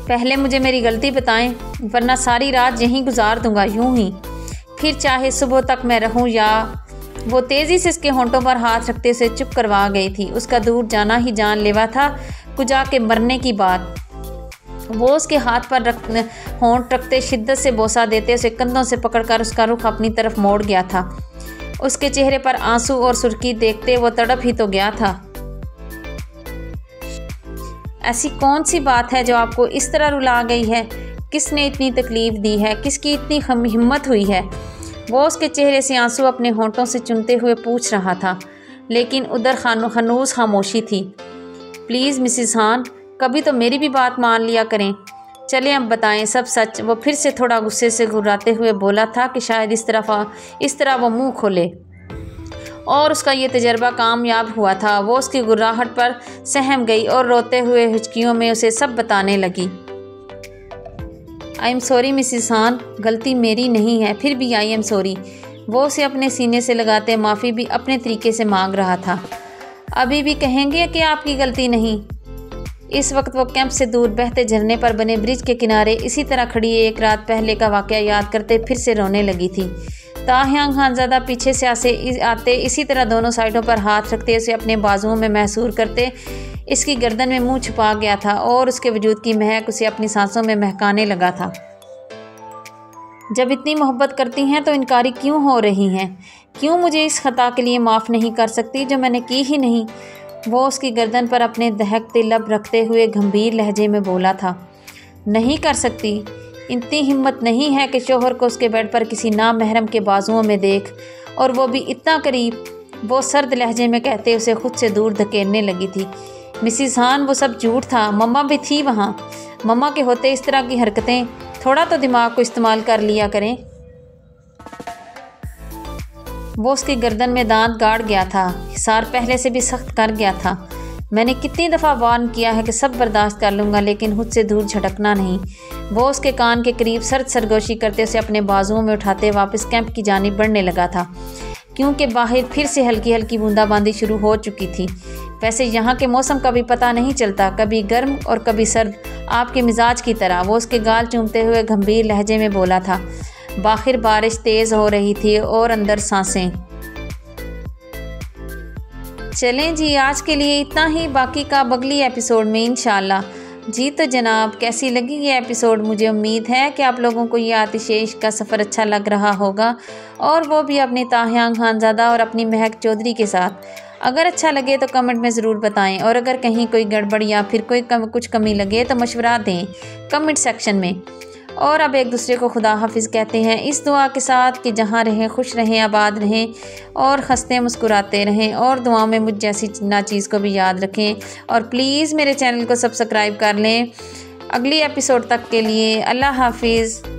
पहले मुझे मेरी गलती बताएं, वरना सारी रात यहीं गुजार दूंगा, यूं ही। फिर चाहे सुबह तक मैं रहूं या। वो तेज़ी से उसके होंठों पर हाथ रखते उसे चुप करवा गई थी। उसका दूर जाना ही जानलेवा था, कुजा के मरने की बात। वो उसके हाथ पर होंठ रखते शिद्दत से बोसा देते उसे कंधों से पकड़कर उसका रुख अपनी तरफ मोड़ गया था। उसके चेहरे पर आंसू और सुर्खी देखते वो तड़प ही तो गया था। ऐसी कौन सी बात है जो आपको इस तरह रुला गई है? किसने इतनी तकलीफ़ दी है? किसकी इतनी हिम्मत हुई है? वो उसके चेहरे से आंसू अपने होंठों से चुनते हुए पूछ रहा था, लेकिन उधर खनूस खामोशी थी। प्लीज़ मिसिस हान, कभी तो मेरी भी बात मान लिया करें। चले अब बताएं सब सच। वो फिर से थोड़ा गुस्से से घुर्राते हुए बोला था कि शायद इस तरह वो मुंह खोले, और उसका ये तजर्बा कामयाब हुआ था। वो उसकी गुर्राहट पर सहम गई और रोते हुए हिचकियों में उसे सब बताने लगी। आई एम सॉरी मिसिस हान, गलती मेरी नहीं है, फिर भी आई एम सॉरी। वो उसे अपने सीने से लगाते माफ़ी भी अपने तरीके से मांग रहा था। अभी भी कहेंगे कि आपकी गलती नहीं? इस वक्त वो कैंप से दूर बहते झरने पर बने ब्रिज के किनारे इसी तरह खड़ी एक रात पहले का वाक़या याद करते फिर से रोने लगी थी। ताहियां खानज़ादा पीछे से आते इसी तरह दोनों साइडों पर हाथ रखते उसे अपने बाजुओं में महसूस करते इसकी गर्दन में मुंह छुपा गया था और उसके वजूद की महक उसे अपनी सांसों में महकाने लगा था। जब इतनी मोहब्बत करती हैं तो इनकारी क्यों हो रही हैं? क्यों मुझे इस खता के लिए माफ़ नहीं कर सकती जो मैंने की ही नहीं? वो उसकी गर्दन पर अपने दहकते लब रखते हुए गंभीर लहजे में बोला था। नहीं कर सकती। इतनी हिम्मत नहीं है कि शोहर को उसके बेड पर किसी नामहरम के बाजुओं में देख, और वो भी इतना करीब। वो सर्द लहजे में कहते उसे खुद से दूर धकेलने लगी थी। मिसिस हान, वो सब झूठ था। मम्मा भी थी वहाँ। मम्मा के होते इस तरह की हरकतें, थोड़ा तो दिमाग को इस्तेमाल कर लिया करें। वो उसकी गर्दन में दांत गाड़ गया था, हिसार पहले से भी सख्त कर गया था। मैंने कितनी दफ़ा वार्न किया है कि सब बर्दाश्त कर लूँगा, लेकिन खुद से दूर झटकना नहीं। वो उसके कान के करीब सर्द सरगोशी करते उसे अपने बाजुओं में उठाते वापस कैंप की जानिब बढ़ने लगा था। क्योंकि बाहर फिर से हल्की हल्की बूंदाबांदी शुरू हो चुकी थी। वैसे यहाँ के मौसम का भी पता नहीं चलता, कभी गर्म और कभी सर्द, आपके मिजाज की तरह। वो उसके गाल चूमते हुए गंभीर लहजे में बोला था। बाहर बारिश तेज़ हो रही थी और अंदर सांसें। चलें जी, आज के लिए इतना ही, बाकी का अगली एपिसोड में इंशाल्लाह। जी तो जनाब, कैसी लगी ये एपिसोड? मुझे उम्मीद है कि आप लोगों को ये आतिशेष का सफ़र अच्छा लग रहा होगा, और वो भी अपनी ताहियां खानज़ादा और अपनी महक चौधरी के साथ। अगर अच्छा लगे तो कमेंट में ज़रूर बताएं, और अगर कहीं कोई गड़बड़ या फिर कुछ कमी लगे तो मशवरा दें कमेंट सेक्शन में। और अब एक दूसरे को खुदा हाफिज़ कहते हैं, इस दुआ के साथ कि जहाँ रहें खुश रहें, आबाद रहें और हंसते मुस्कुराते रहें, और दुआओं में मुझ जैसी नाचीज़ को भी याद रखें। और प्लीज़ मेरे चैनल को सब्सक्राइब कर लें। अगली एपिसोड तक के लिए अल्लाह हाफिज़।